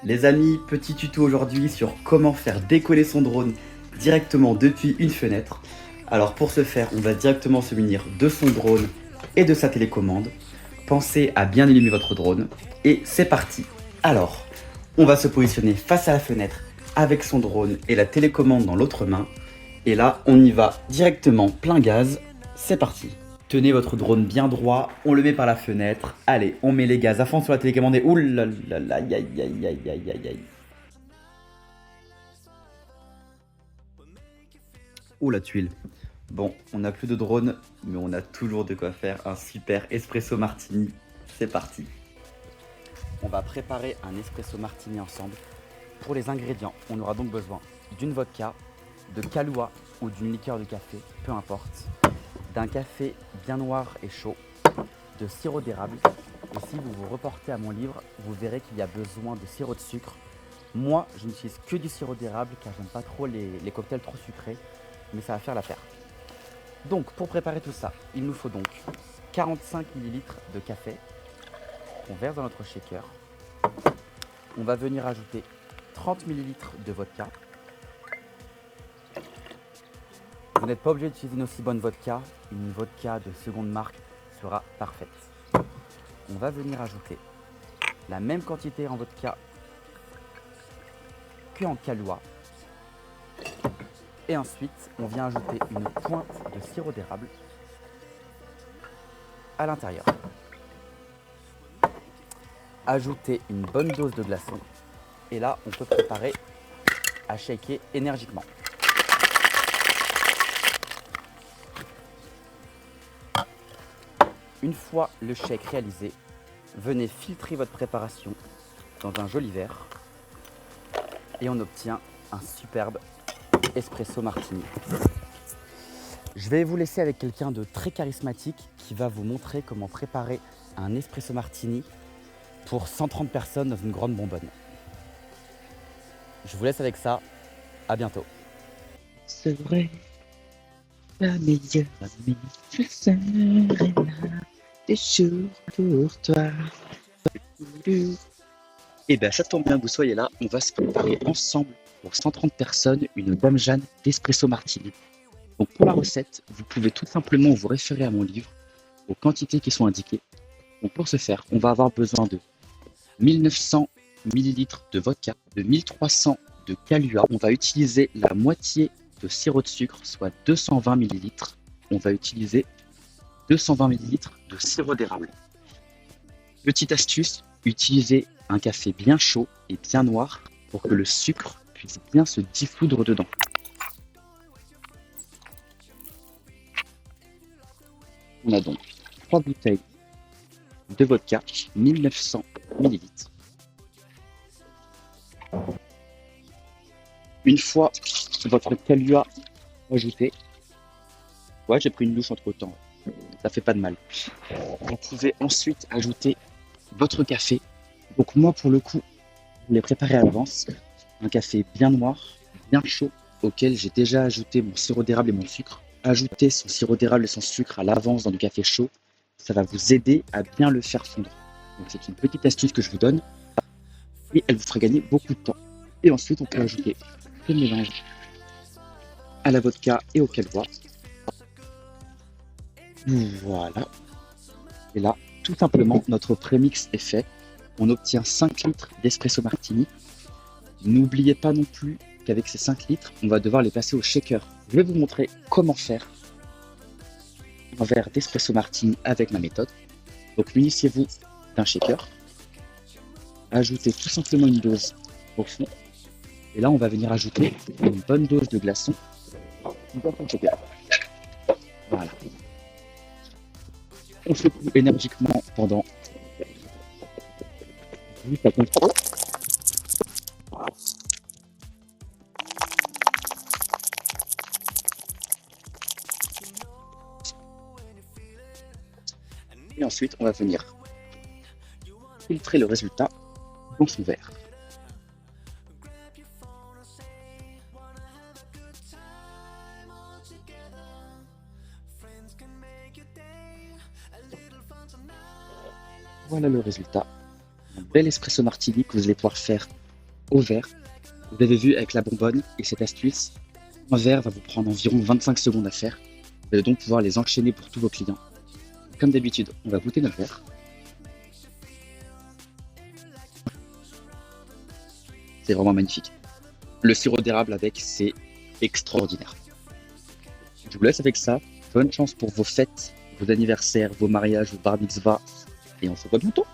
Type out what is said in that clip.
Les amis, petit tuto aujourd'hui sur comment faire décoller son drone directement depuis une fenêtre. Alors pour ce faire, on va directement se munir de son drone et de sa télécommande. Pensez à bien allumer votre drone et c'est parti. Alors, on va se positionner face à la fenêtre avec son drone et la télécommande dans l'autre main. Et là, on y va directement plein gaz. C'est parti. Tenez votre drone bien droit, on le met par la fenêtre. Allez, on met les gaz à fond sur la télécommande et oulala, aïe aïe aïe aïe aïe aïe aïe. Oh la tuile. Bon, on n'a plus de drone, mais on a toujours de quoi faire un super espresso martini. C'est parti. On va préparer un espresso martini ensemble. Pour les ingrédients, on aura donc besoin d'une vodka, de Kahlua ou d'une liqueur de café, peu importe, d'un café bien noir et chaud, de sirop d'érable. Et si vous vous reportez à mon livre, vous verrez qu'il y a besoin de sirop de sucre. Moi, je n'utilise que du sirop d'érable car j'aime pas trop les cocktails trop sucrés, mais ça va faire l'affaire. Donc, pour préparer tout ça, il nous faut donc 45 ml de café qu'on verse dans notre shaker. On va venir ajouter 30 ml de vodka. Vous n'êtes pas obligé d'utiliser une aussi bonne vodka. Une vodka de seconde marque sera parfaite. On va venir ajouter la même quantité en vodka qu'en Kahlua. Et ensuite, on vient ajouter une pointe de sirop d'érable à l'intérieur. Ajouter une bonne dose de glaçons. Et là, on peut préparer à shaker énergiquement. Une fois le shake réalisé, venez filtrer votre préparation dans un joli verre et on obtient un superbe espresso martini. Je vais vous laisser avec quelqu'un de très charismatique qui va vous montrer comment préparer un espresso martini pour 130 personnes dans une grande bonbonne. Je vous laisse avec ça, à bientôt. C'est vrai, la meilleure amie, je serai là, des jours pour toi. Et bien, ça tombe bien que vous soyez là, on va se préparer ensemble pour 130 personnes une Dame Jeanne d'espresso martini. Donc pour la recette, vous pouvez tout simplement vous référer à mon livre, aux quantités qui sont indiquées. Donc pour ce faire, on va avoir besoin de 1900 ml de vodka, de 1300 de Kahlua. On va utiliser la moitié de sirop de sucre, soit 220 ml. On va utiliser 220 ml de sirop d'érable. Petite astuce, utilisez un café bien chaud et bien noir pour que le sucre puisse bien se dissoudre dedans. On a donc 3 bouteilles de vodka, 1900 ml. Une fois votre Kahlua ajouté, ouais, j'ai pris une douche entre temps, ça fait pas de mal. Vous pouvez ensuite ajouter votre café. Donc moi pour le coup, je l'ai préparé à l'avance. Un café bien noir, bien chaud, auquel j'ai déjà ajouté mon sirop d'érable et mon sucre. Ajouter son sirop d'érable et son sucre à l'avance dans du café chaud, ça va vous aider à bien le faire fondre. Donc c'est une petite astuce que je vous donne et elle vous fera gagner beaucoup de temps. Et ensuite on peut ajouter le mélange à la vodka et au Kahlua. Voilà. Et là, tout simplement, notre prémix est fait. On obtient 5 litres d'espresso martini. N'oubliez pas non plus qu'avec ces 5 litres, on va devoir les passer au shaker. Je vais vous montrer comment faire un verre d'espresso martini avec ma méthode. Donc, munissez-vous d'un shaker. Ajoutez tout simplement une dose au fond. Et là, on va venir ajouter une bonne dose de glaçons. Voilà. On secoue énergiquement pendant 10 à 15 secondes. Et ensuite, on va venir filtrer le résultat dans son verre. Voilà le résultat. Un bel espresso martini que vous allez pouvoir faire au verre. Vous avez vu avec la bonbonne et cette astuce, un verre va vous prendre environ 25 secondes à faire. Vous allez donc pouvoir les enchaîner pour tous vos clients. Comme d'habitude, on va goûter notre verre. C'est vraiment magnifique. Le sirop d'érable avec, c'est extraordinaire. Je vous laisse avec ça. Bonne chance pour vos fêtes, vos anniversaires, vos mariages, vos bar mitzvahs. Et on se voit bientôt.